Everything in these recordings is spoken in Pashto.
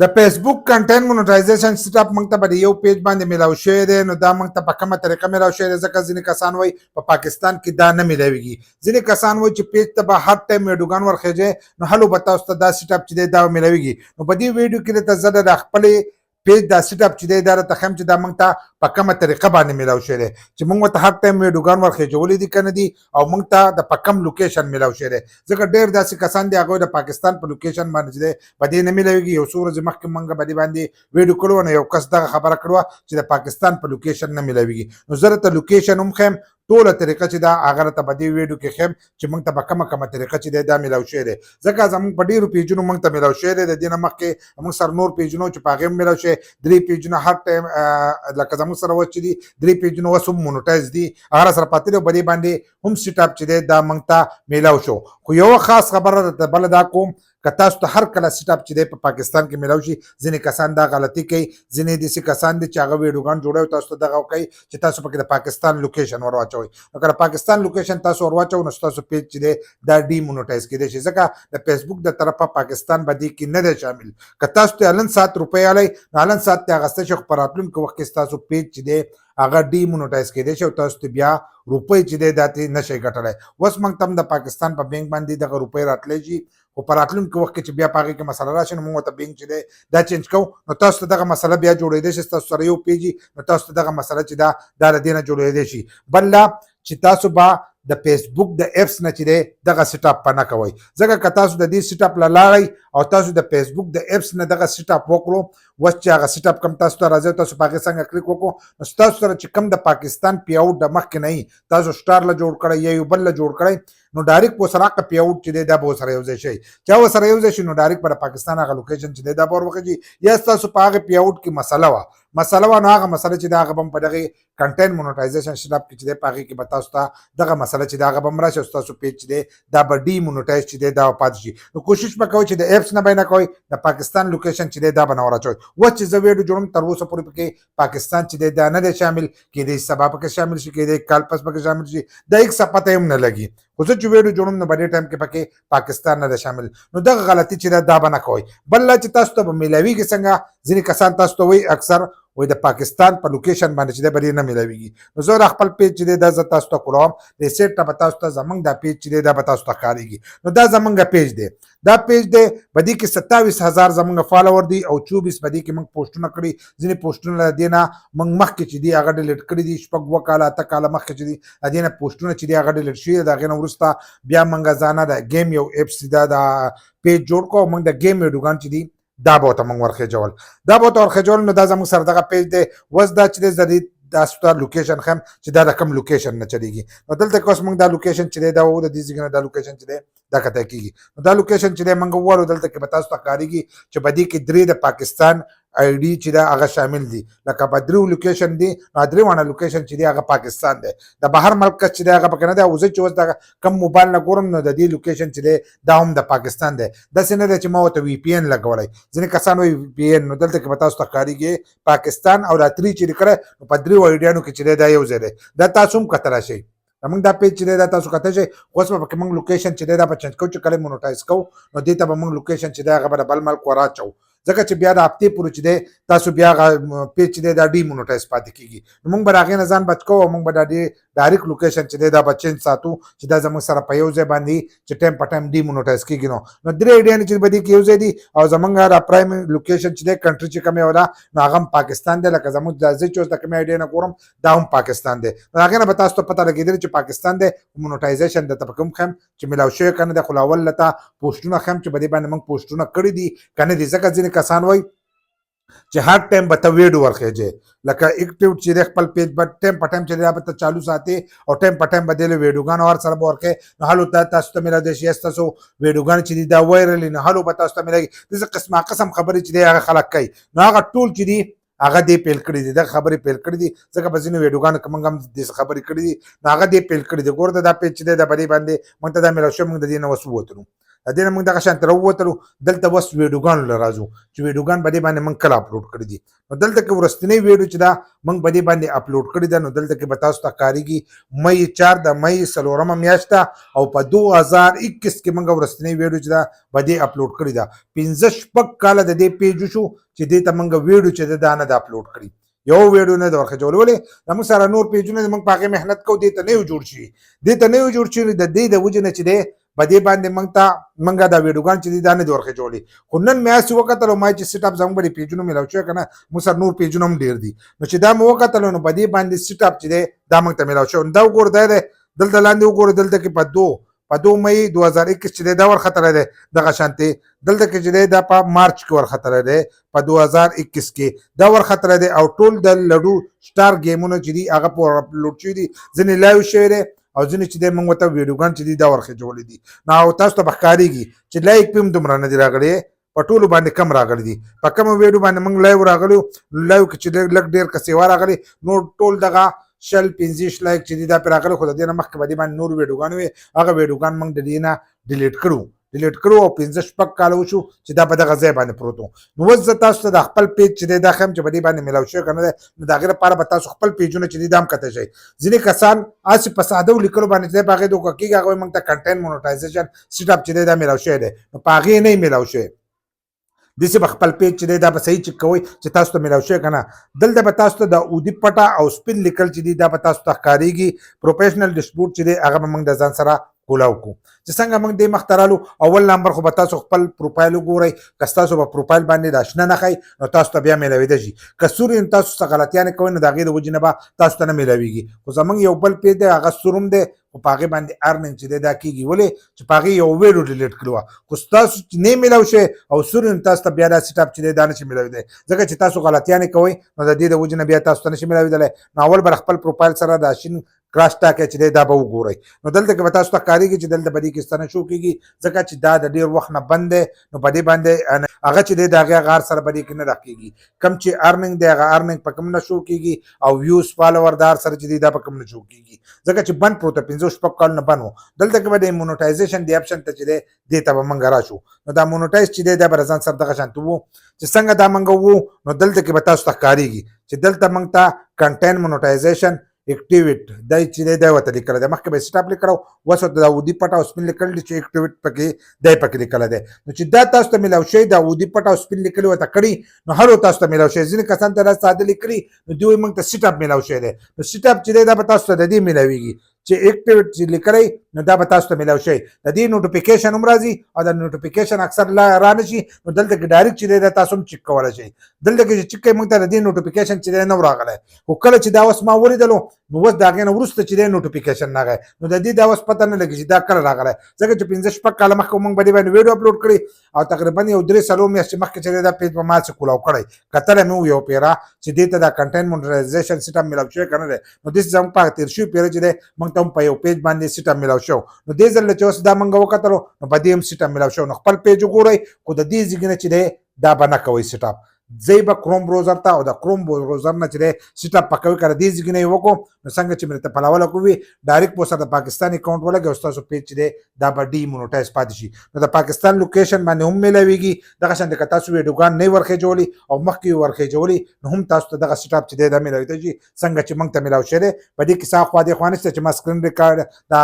د فیسبوک کنټینټ مونټایزیشن سټاپ موږ ته به یو پیج باندې ملاو شوی دی نو دا موږ ته په کومه طریقه ملاو شوی دی ځکه ځینې کسان وایي په پاکستان کې دا نه ملاویږي ځینې کسان وایي چې پیج ته به هر ټایم ویډیوګان ورخیږي نو هلو به تاسو ته دا سټاپ چې دی دا ملاویږي نو په دې ویډیو کې درته زه د خپلې پیج دا سټاپ چې دی دا راته ښیم چې دا موږ ته په کومه طریقه باندې ملاو شوی دی چې موږ ورته هر ټایم ویډیوګان ورخیژولی دي که نه دي او موږ ته د په کوم لوکیشن ملاو شوی دی ځکه ډېر داسې کسان دي هغوی د پاکستان په لوکیشن باندې چې دی په دې نه ملاویږي یو څو ورځې مخکې موږ په دې باندې ویډیو کړو نو یو کس دغه خبره کړې وه چې د پاکستان په لوکیشن نه ملاویږي نو زه درته لوکیشن هم ښیم ټوله طریقه چې دا هغه راته په دې ویډیو کې ښیم چې موږ ته په کومه طریقه چې دی دا ملاو شوی دی ځکه زموږ په ډېرو پیجونو موږ ته ملاو شوی دی د دې نه مخکې موږ سره نور پیجونو چې په هغې هم ملاو شوی 3 پیجونه هر ټایم لکه زموږ سره اوس چې دي 3 پیجونه اوس هم مونوټایز دي هغه راسره پاتې دی او په دې باندې هم سټاپ چې دی دا موږ ته میلاو شو خو یوه خاص خبره درته بله دا کوم که تاسو ته هر کله سټاپ چې دی په پاکستان کې میلاو شي ځینې کسان دا غلطي کوي ځینې داسې کسان دي چې هغه ویډیوګان جوړوي تاسو ته دغه کوي چې تاسو پکې د پاکستان لوکیشن ور واچوئ نو که د پاکستان لوکیشن تاسو ور واچوئ نو ستاسو پیج چې دی دا ډي مونوټایز کیدای شي ځکه د فیسبوک د طرفه پاکستان به دې کې نه دی شامل که تاسو ته هلن 7 روپۍ الی نو هلن 7 ته اخیستی شي خو په راتلونکي وخت کې ستاسو پیج چې دی هغه ډي مونوټایز کیدای شي او تاسو ته بیا روپۍ چې دی دا ترې نشئ ګټلی اوس موږ ته هم د پاکستان په بینک باندې دغه روپۍ راتلی شي خو په راتلونکي وخت کې چې بیا په هغې کې مسله راشي نو موږ ورته بینک چې دی دا چینج کوو نو تاسو ته دغه مسله بیا جوړېدی شي ستاسو سره یو پیج نو تاسو ته دغه مسله چې دا له دې نه جوړېدی شي بل لا چې تاسو به د فیسبوک د اپس نه چې دی دغه سټاپ په نه کوئ ځکه که تاسو د دې سټاپ له لاړئ او تاسو د فیسبوک د اپس نه دغه سټاپ وکړو اوس چې هغه سټاپ کوم تاسو ته راځي تاسو په هغې څنګه کلیک وکړو نو ستاسو سره چې کوم د پاکستان پی آوټ د مخکې نه وي تاسو سټار له جوړ کړی یا یو بل له جوړ کړی نو ډایرکټ به ورسره هغه پی آوټ چې دی دا به ورسره یوځای شي چې ورسره یوځای شي نو ډایرکټ به د پاکستان هغه لوکیشن چې دی دا به ور وخېږي یا ستاسو په هغې پی آوټ کې مسله وه نو هغه مسله چې دی هغه به هم په دغې کنټینټ مونوټایزیشن سټاپ کې چې دی په هغې کې به تاسو ته دغه مسله چې دی هغه به هم راشي او ستاسو پیج چې دی دا به ډي مونوټایز چې دی دا به پاتې شي نو کوشش به کوئ چې د اپس نه به یې نه کوئ د پاکستان لوکیشن چې دی دا به نه ور اچوئ اوس چې زه ویډیو جوړوم تر اوسه پورې پکې پاکستان چې دی دا نه دی شامل کیدای شي سبا پکې شامل شي کیدای کال پس پکې شامل شي دا هیڅ څه پته هم نه لګي خو زه چې ویډیو جوړوم نو په دې ټایم کې پکې پاکستان نه دی شامل نو دغه غلطي چې دا به نه کوئ بل لا چې تاسو ته به میلاویږي څنګه ځینې کسان تاسو ته وایي اکثر وایي د پاکستان په لوکیشن باندې چې دی به دې نه میلاویږي نو زه د خپل پیج چې دی دا زه تاسو ته کوم د سیټ ته به تاسو ته زموږ دا پیج چې دی دا به تاسو ته ښکارېږي نو دا زموږ پیج دی دا پیج دی په دې کې 27,000 زموږ فالوور دي او 24 په دې کې موږ پوسټونه کړي ځینې پوسټونه له دې نه موږ مخکې چې دي هغه ډیلیټ کړي دي 6 کاله 8 کاله مخکې چې دي د دې نه پوسټونه چې دي هغه ډیلیټ شوي د هغې نه وروسته بیا موږ ځانه د گیم یو اپس دا د پیج جوړ کړو موږ د گیم ویډیوګان چې دي دا به ورته موږ ورخېجول نو دا زموږ سره دغه پیج دی اوس دا چې دی زه دا ستا لوکیشن ښیم چې دا د کوم لوکیشن نه چلیږي نو دلته کې اوس موږ دا لوکیشن چې دی دا د دې ځای نه دا لوکیشن چې دی دا کته کېږي نو دا لوکیشن چې دی موږ ووالو دلته کې به تاسو ته ښکارېږي چې په دې کې 3 د پاکستان آی ډي چې دا هغه شامل دي لکه په 3 لوکیشن دي نو 3 وانه لوکیشن چې دی هغه پاکستان دی د بهر ملک چې دی هغه پکې نه دی او زه چې اوس د کم موبایل نه ګورم نو د دې لوکیشن چې دی دا هم د پاکستان دی داسې نه دی چې ما ورته وي پی این لګولی ځینې کسان وایي وي پی این نو دلته کې به تاسو ته ښکارېږي پاکستان او دا 3 چې دی کړی نو په 3 آیډیانو کې چې دی دا یو ځای دی دا تاسو هم کته راشئ زموږ دا پیج چې دی دا تاسو کته شئ اوس به پکې موږ لوکیشن چې دی دا به چینج کوو چې کله مونوټایز کوو نو دې ته به موږ لوکیشن چې دی هغه به د بل ملک ور اچوو ځکه چې بیا د هفتې پورې چې دی تاسو بیا هغه پیج چې دی دا ډي مونوټایز پاتې کېږي نو موږ به د هغې نه ځان بچ کوو او موږ به دا ډایرکټ لوکیشن چې دی دا به چینج ساتو چې دا زموږ سره په یو ځای باندې چې ټایم په ټایم ډي مونوټایز کېږي نو 3 آیډیانې چې به دې کې یو ځای دي او زموږ دا پرایم لوکیشن چې دی کنټري چې کومې ولا نو هغه هم پاکستان دی لکه زموږ دا زه چې اوس د کومې آیډیا نه ګورم دا هم پاکستان دی نو هغې نه به تاسو ته پته لګېدلې چې پاکستان دی مونوټایزیشن درته پکې هم ښیم چې میلاو شوی که نه دی خو له اول له تا پوسټونه ښیم چې په دې باندې موږ پوسټونه کړي دي که نه دي ځکه ځینې کسان وایي چې هر ټایم به ته ویډیو ورخېجې لکه اکټیو چې دی خپل پیج به ټایم په ټایم چې دی به ته چالو ساتې او ټایم په ټایم به دې له ویډیوګانو هر سره به ورکې نو هلو تاسو ته میلاودی شي ستاسو ویډیوګانې چې دي دا وایرل نو هلو به تاسو ته میلېږي داسې قسمه قسم خبرې چې دی هغه خلک کوي نو هغه ټول چې دي هغه دې پیل کړي دي دغه خبرې پیل کړي دي ځکه په ځینو ویډیوګانو کې موږ هم داسې خبرې کړي دي نو هغه دې پیل کړي دي ګوره دا پیج چې دی د په دې باندې موږ ته دا میلاو شوی موږ د دې نه اوس ووتلو د دې نه موږ دغه شانته راووتلو دلته اوس ویډیوګانو له راځو چې ویډیوګان په دې باندې موږ کله اپلوډ کړي دي نو دلته کې ورستنی ویډیو چې دا موږ په دې باندې اپلوډ کړي ده نو دلته کې به تاسو ته ښکارېږي مۍ 4 د مۍ 4مه میاشت ده او په 2021 کې موږ ورستنی ویډیو چې دا په دې اپلوډ کړي ده 15 کاله د دې پیج شو چې دې ته موږ ویډیو چې دا نه د اپلوډ کړي یو ویډیو نه د ورخه جوړولې موږ سره نور پیجونه موږ په هغه مهنت کوو دې ته نه جوړ شي دې ته نه جوړ شي د دې د وجه نه چې دی په دې باندې موږ دا ویډیوګان چې دا نه د ورخه جوړي خو نن مې اسې وکتل ما چې سیټ اپ زموږ بری پیجونه مې راوچو کنه موږ سره نور پیجونه هم ډیر دي نو چې دا مو وکتل نو په دې باندې سیټ اپ چې دی دا موږ ته مې راوچو دا وګور دی دلته لاندې وګور دلته کې په 2 مئی 2021 چې دا ورخطر دی دغه شانتي دلته کې چې دا په مارچ کې ورخطر دی په 2021 کې دا ورخطر دی او ټول د لډو سٹار گیمونو چې دی هغه په اپلوډ شوی دي ځنې لایو شوی دی او ځنې چې دی موږ ته ویډیوګان چې دی دا ورخه جوړې دي نو تاسو ته بخاريږي چې لایک پم دومره نه دی راغلی په ټولو باندې کم راغلی دي په کوم ویډیو باندې موږ لایو راغلو لایو کې چې لګ ډیر کسي راغلی نو ټول دغه شل 15 لایک چې دا پر راغلی خو د دې نه مخکې باندې نور ویډیوګان وي هغه ویډیوګان موږ د دې نه ډیلیټ کړو او 15 کاله وشو چې دا په دغه ځای باندې پروت نو وز تاسو ته د خپل پیج چې دا خم چې باندې باندې ملاو شو کنه نو دا غیر لپاره به تاسو خپل پیجونه چې دام کته شي ځینې کسان آسی په ساده لیکلو باندې دا باغې دوه کیږي هغه موږ ته کنټینټ مونټایزیشن سیټ اپ چې دا ملاو شي نو پاغې نه ملاو شي دسی په خپل پیج چې دا به صحیح چک کوي چې تاسو ته ملاو شي کنه دلته به تاسو ته د اودی پټا او سپین لیکل چې دا به تاسو ته ښکاریږي پروفیشنل ډیسپیوټ چې هغه موږ د ځان سره کولاو کو چې څنګه موږ د مختارالو اول نمبر خو به تاسو خپل پروفایل وګورئ که تاسو په پروفایل باندې د آشنا نه خای نو تاسو ته بیا ملاوي دي کسوري تاسو څه غلطیانه کوئ نو دا غیر وجنه به تاسو ته نه ملاويږي خو زمونږ یو بل پیج دی هغه سروم دی او پاغه باندې ارننګ چې دا کیږي ولې چې پاغه یو ویډیو ډیلیټ کړو خو تاسو نه ملاو شي او سوري تاسو ته بیا دا سیټ اپ چې دا نه شي ملاوي دي ځکه چې تاسو غلطیانه کوئ نو د دې د وجنه بیا تاسو ته نشي ملاوي دي نو اول بر خپل پروفایل سره د شین کراش ټاک چې دا به وګورئ نو دلته کې تاسو ته کاریږي چې دلته بدی کې ستنه شو کیږي ځکه چې دا د ډیر وخت نه بند نو بدی باندې هغه چې دا غار سره بدی کې نه راکېږي کم چې ارننګ دی هغه ارننګ په کم نه شو کیږي او ویوز فالوور دار سره چې دا په کم نه شو کیږي ځکه چې بند پروت 15 کال نه بنو دلته کې به مونټایزیشن دی اپشن ته چې دی ته به منګ راشو نو دا مونټایز چې دا برزان سره دغه شانت وو چې څنګه دا منګ وو نو دلته کې به تاسو ته کاریږي چې دلته منګ ته کنټینټ مونټایزیشن اکټیویټ دا چې دا وته لیکل دی مخکې به سټاپ لیکلو وسو دا ودی پټ او سپین لیکل چې اکټیویټ پکې دای پکې لیکل دی نو چې دا تاسو ته ملاو شي دا ودی پټ او سپین لیکل وته کړی نو هر تاسو ته ملاو شي ځینې کسان ته ساده لیکري نو دوی موږ ته سټاپ ملاو شي دی نو سټاپ چې دا به تاسو ته د دې ملاويږي چې اکټیویټ چې لیکلای نو دا به تاسو ته ملاو شي د دې نوټیفیکیشن هم راځي او د نوټیفیکیشن اکثر لا رانه شي نو دلته کې ډایرکټ چې دا تاسو هم چک کولای شئ دلته کې چې چک موږ ته د دې نوټیفیکیشن چې نه راغلی او کله چې دا اوس ما ولیدلو نو اوس دا غنه ورسته چې د نوټیفیکیشن نه غي نو د دې دا اوس پته نه لګي چې دا کله راغلی ځکه چې 15 کاله مخکې موږ باندې ویډیو اپلوډ کړی او تقریبا یو 3 سالو میاشتې مخکې چې دا پیج په ما څخه کولاو کړی کتل مې یو پیرا چې دې ته دا کنټینټ مونټایزیشن سیټم ملاو شوی کنه نو دې زموږ په تیر شو پیرا چې موږ ته په یو پیج باندې سیټم ملاو شو نو دې ځل چې اوس دا موږ وکړو نو په دې هم سیټم ملاو شو نو خپل پیج وګورئ کو د دې ځګنه چې دا بنا کوي سیټاپ زی به کروم براوزر ته او د کروم براوزر نه چې سیټ اپ پکوي کړه دې ځګنه یو کو نو څنګه چې مرته پلاوله کوي ډایرکټ په سره د پاکستاني اکاونټ ولګي او تاسو پیج دې دا به ډی مونټایز پاتې شي نو د پاکستان لوکیشن باندې هم ملويږي دغه شان د تاسو ویډیوګان نه ورخه جوړي او مخکې ورخه جوړي نو هم تاسو ته دغه سیټ اپ چې دا ملوي ته څنګه چې موږ ته ملاو شره په دې کې صاحب خو دې خوانه چې ما سکرین ریکارډ دا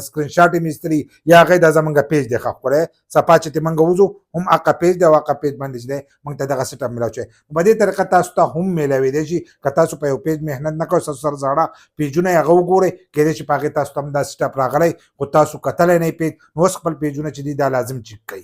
سکرین شاټ میستری یا غي د زمونږ پیج دی خو کړه صفه چې موږ وځو هم اقا پیج دا واقع پیج باندې چې موږ ته دغه سیټ اپ ملاو شي په دې طریقه تاسو ته هم ملاوي دي چې تاسو په یو پیج مهنت نه کوئ سر زړه پیجونه هغه وګورئ کله چې پاګه تاسو تم دا سټاپ راغلی او تاسو کتل نه پیج نو خپل پیجونه چې دا لازم چک کړئ